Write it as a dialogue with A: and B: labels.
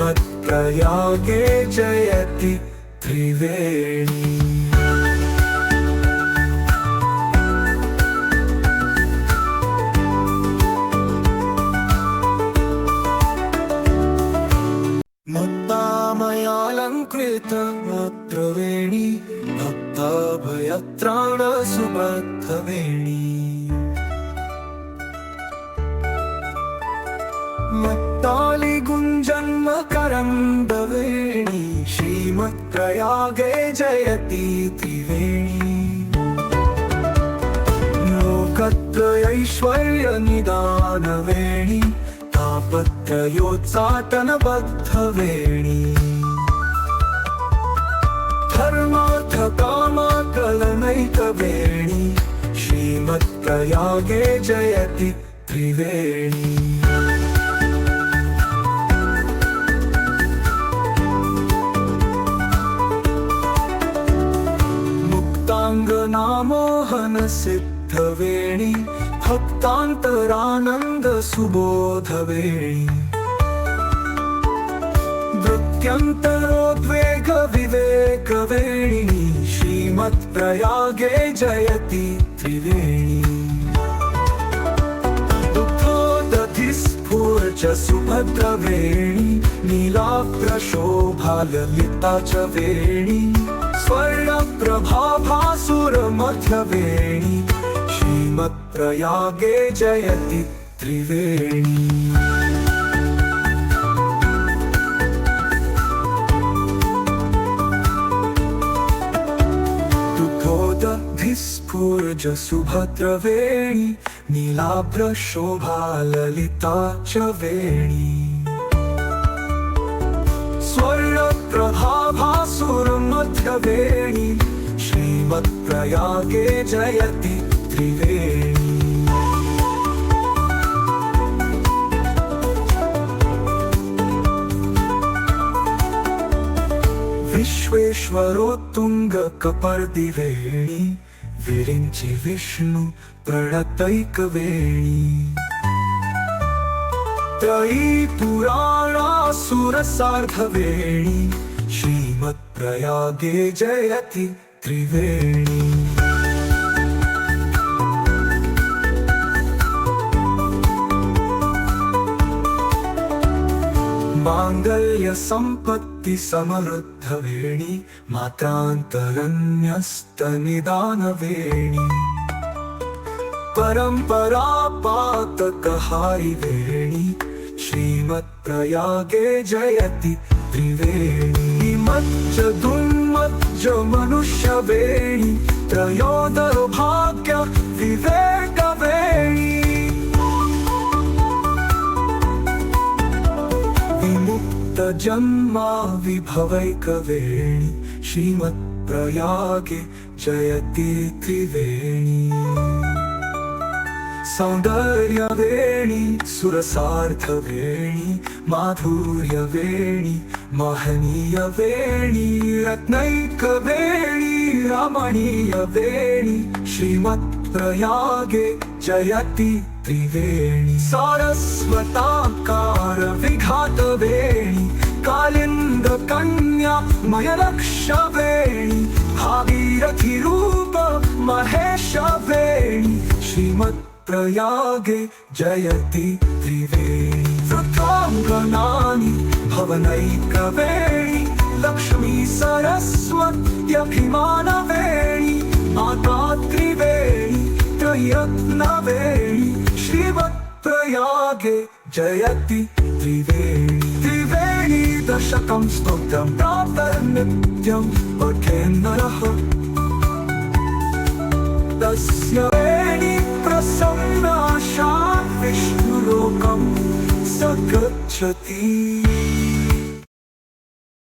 A: श्रीमत्प्रयागे जयति त्रिवेणी। मुक्तामयालङ्कृत त्रिवेणी भक्ताभयत्राणसुबद्धवेणी। मुक्तालिगुञ्जन्मकरन्दवेणी श्रीमत्प्रयागे जयति त्रिवेणी। लोकत्रयैश्वर्यनिदानवेणी तापत्रयोत्साटनबद्धवेणी। धर्मार्थकामकलनैकवेणी श्रीमत्प्रयागे जयति त्रिवेणी। मुक्ताङ्गनामोहनसिद्धवेणी भक्तान्तरानन्दसुबोधवेणी। वृत्यन्तरोद्वेगविवेकवेणी श्रीमत्प्रयागे जयति त्रिवेणी। दुग्धोदधिस्फुरजसुभद्रवेणी नीलाभ्रशोभाललिता च वेणी। स्वर्णप्रभाभासुरमध्यवेणी श्रीमत्प्रयागे जयति त्रिवेणी। दुग्धोदधिस्फुरजसुभद्रवेणी नीलाभ्रशोभाललिता च वेणी। स्वर्णप्रभाभासुरमध्यवेणी श्रीमत्प्रयागे जयति त्रिवेणी। विश्वेश्वरोत्तुङ्गकपर्दिवेणी विरिञ्चि विष्णु प्रणतैकवेणी। त्रयीपुराणासुरसार्धवेणी श्रीमत्प्रयागे जयति त्रिवेणी। माङ्गल्यसम्पत्तिसमृद्धवेणी मात्रान्तरन्यस्तनिदानवेणी। परम्परापातकहारिवेणी श्रीमत्प्रयागे जयति त्रिवेणी। मज्जदुन्मज्ज मनुष्यवेणी त्रयोदरभाग्य विवेकवेणी। विमुक्तजन्मा विभवैकवेणी श्रीमत्प्रयागे जयति त्रिवेणी। सौन्दर्यवेणी सुरसार्थवेणी माधुर्यवेणी महनीयवेणी। रत्नैकवेणी रमणीयवेणी श्रीमत्प्रयागे जयति त्रिवेणी। सारस्वताकार विघातवेणी कालिन्दकन्या मयलक्षवेणी। भागीरथी रूप महेशवेणी श्रीमत्प्रयागे जयति त्रिवेणी। वृथाङ्गनानि भवनैकवेणी लक्ष्मी सरस्वत्यभिमानवेणी। माता त्रिवेणी त्रयत्नवेणी श्रीमत्प्रयागे जयति त्रिवेणी। त्रिवेणी दशकं स्तोत्रं प्रातर्नित्यं पठेन्नरः। तस्य वेणी प्रसन्नाशा विष्णुलोकं स गच्छति।